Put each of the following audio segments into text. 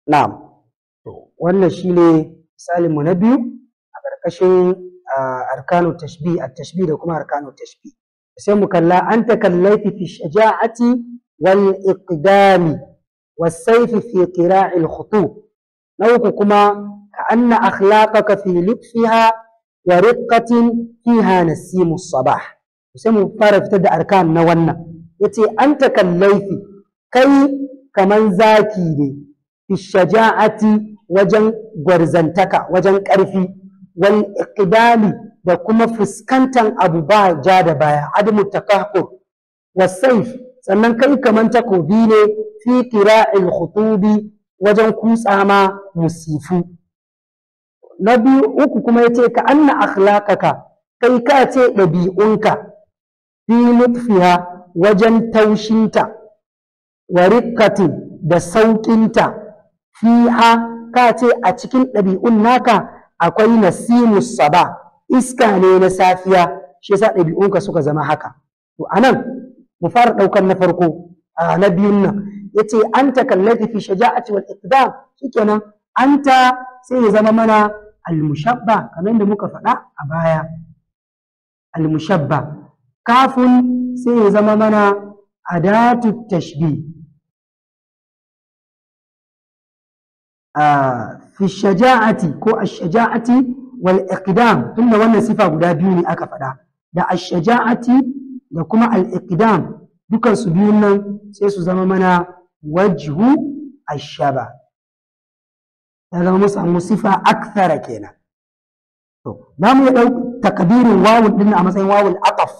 na'am. To wannan shine misalin mu na biyu a ƙarƙashin arkanu tashbih at-tashbih da kuma arkanu tashbih. Sai mu kalla anta kallaiti fi shaja'ati wal iqdami was sayfi fi qira'il khutub. Na uku kuma ka anna akhlaqaka fi lutfiha wa riqqatin fiha nasimu sabah. Sai mu fara fitar da arkan na wannan. Yace anta kallaiti kai kaman zaki ne fi shaja'ati wajen gwarzantaka wajen ƙarfi wal iqdami da kuma fuskantan abu ba ja da baya adamu takahkur wasayf sannan kai kaman takobi ne fi qira'il khutubi wajen kutsa ma musifu. Na biyu uku kuma yace ka anna akhlaqaka kai ka ce ɗabi'unka fi lutfiha wajen taushinta wa riqqatin da sauƙinta fiha ka ce a cikin ɗabi'un naka akwai nasimus saba iska ne na safiya shi yasa ɗabi'unka suka zama haka. To anan mu fara ɗaukar na farko na biyun nan yace anta kallati fi shaja'ati wal iqdam shikenan anta sai ya zama mana al-mushabba kamar da muka faɗa a baya al-mushabba kafun sai ya zama mana adatu tashbih fi shaja'ati ko ash-shaja'ati wal iqdam tunda wannan sifa guda biyu ne aka faɗa da ash-shaja'ati da kuma al-iqdam dukan su biyun nan sai su zama mana wajhu ash-shaba ya zama musu sifa akthara kenan. To za mu iya takdirin wawun din a matsayin wawul ataf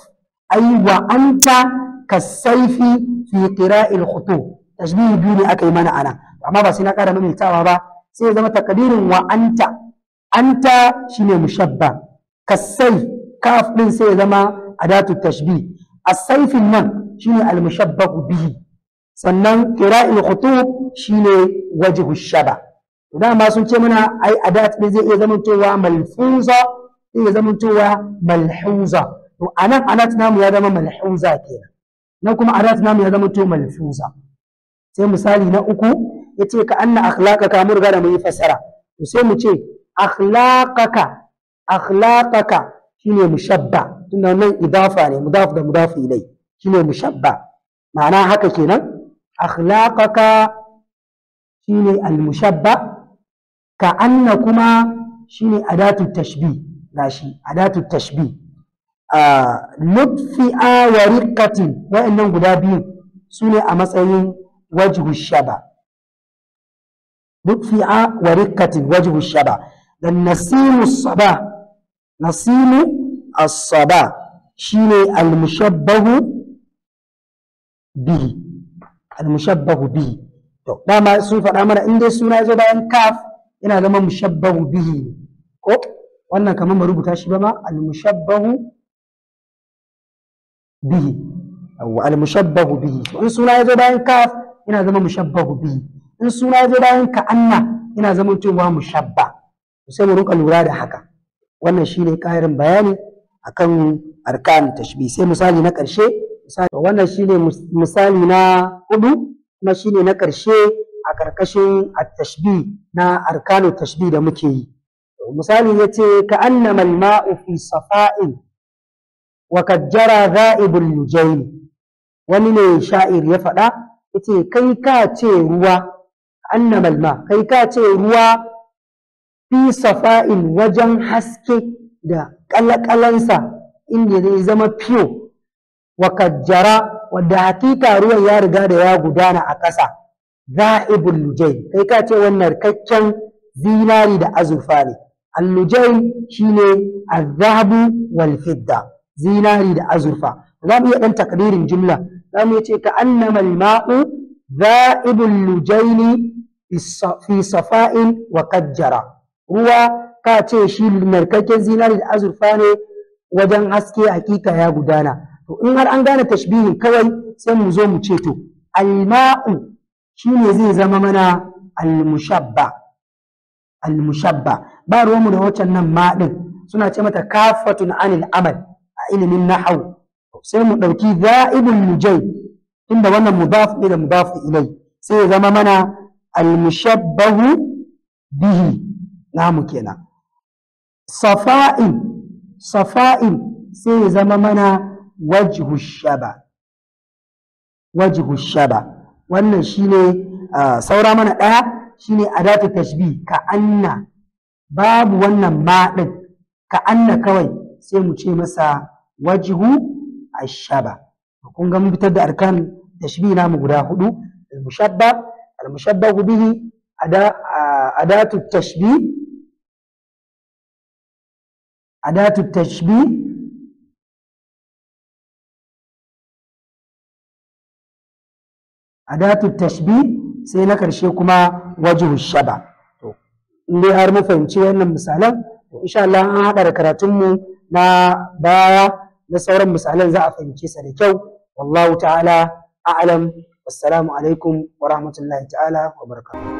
ai wa anta kasayfi fi qira'il khutub tashbihi biyu ne aka yi mana ana amma ba sai na ƙara maimaitawa ba sai ya zama takdirin wa anta shine mushabba kasai kaf din sai ya zama adatu tashbih as-sayfin nan shine al-mushabbahu bihi sannan qira'il khutub shine wajhu shaba. Dama sun ce mana ai adat din zai iya zamantowa malfuza zai iya zamantowa malhuza. To anan adat namu ya zama malhuza kenan nan kuma adat namu ya zamanto malfuza. Sai misali na uku yace ka anna akhlaqaka mun riga da mun yi fasara to sai mu ce akhlaqaka shine mushabba tunda nan idafa ne mudaf da mudaf ilai shine mushabba ma'ana haka kenan akhlaqaka shine al-mushabba ka anna kuma shine adatu tashbih gashi adatu tashbih lutfi'a wa riqqatin wa'annan guda biyu sune a matsayin wajhu shaba lutfi'a wa riqqatin wajhu shaba dan nasimu as-sabah nasimu as-sabah shine al-mushabbahu bihi al-mushabbahu bihi. To dama sun faɗa mana in dai suna zo bayan kaf yana zama mushabbahu bihi ko wannan kamar mu rubuta shi ba ma al-mushabbahu bihi aw al-mushabbahu bihi to in suna zo bayan kaf yana zama mushabbahu bihi in suna zo bayan ka'anna yana zama cewa mushabba sai mu rinka lura da haka. Wannan shine ƙarin bayani akan arkan tashbih. Sai misali na ƙarshe wannan shine misali na hudu kuma shine na ƙarshe a ƙarƙashin at-tashbih na arkanu tashbih da muke yi. Misali yace ka annama al-ma'u fi safa'in wa kad jara dha'ibul lujayn. Wani ne sha'ir ya faɗa yace kai ka ce ruwa annama al-ma kai ka ce ruwa fi safa'in wajen haske da kalakalansa inda zai zama fiyo wa kad jara wadda hakika ruwan ya riga da ya gudana a ƙasa za'ibul lujai kai ka ce wannan rikakken zinari da azurfa ne al-lujai shine az-zahabu wal fidda zinari da azurfa. Za mu iya dan takdirin jumla za mu ce ka annama al-ma'u za'ibul lujaini fi safa'in wa kad jara ruwa ka ce shi narkakken zinari da azurfa ne wajen haske hakika ya gudana. To in har an gane tashbihin kawai sai mu zo mu ce to alma'u shine zai zama mana almushabba ba ruwanmu da waccan nan ma din suna ce mata kafatun anil amal a ilimin nahwu sai mu dauki za'ibul mujay inda wannan mudaf ne da mudaf ilai sai ya zama mana al-mushabbahu bihi namu kenan. Safa'in sai ya zama mana wajhu shaba. Wannan shine saura mana ɗaya shine adatu tashbih ka anna, babu wannan ma ɗin, ka anna kawai sai mu ce masa wajhu ashaba. kun ga mun fitar da arkan tashbih namu guda hudu: al-mushabbahu bihi, adatu tashbih, sai na karshe kuma wajhu shaba. to in dai har mu fahimci wannan misalan, to insha Allah an haɗa da karatunmu na baya na sauran misalan za a fahimce sa da kyau. wallahu ta'ala a'lam. wassalamu alaikum wa rahmatullahi ta'ala wa barakatuh.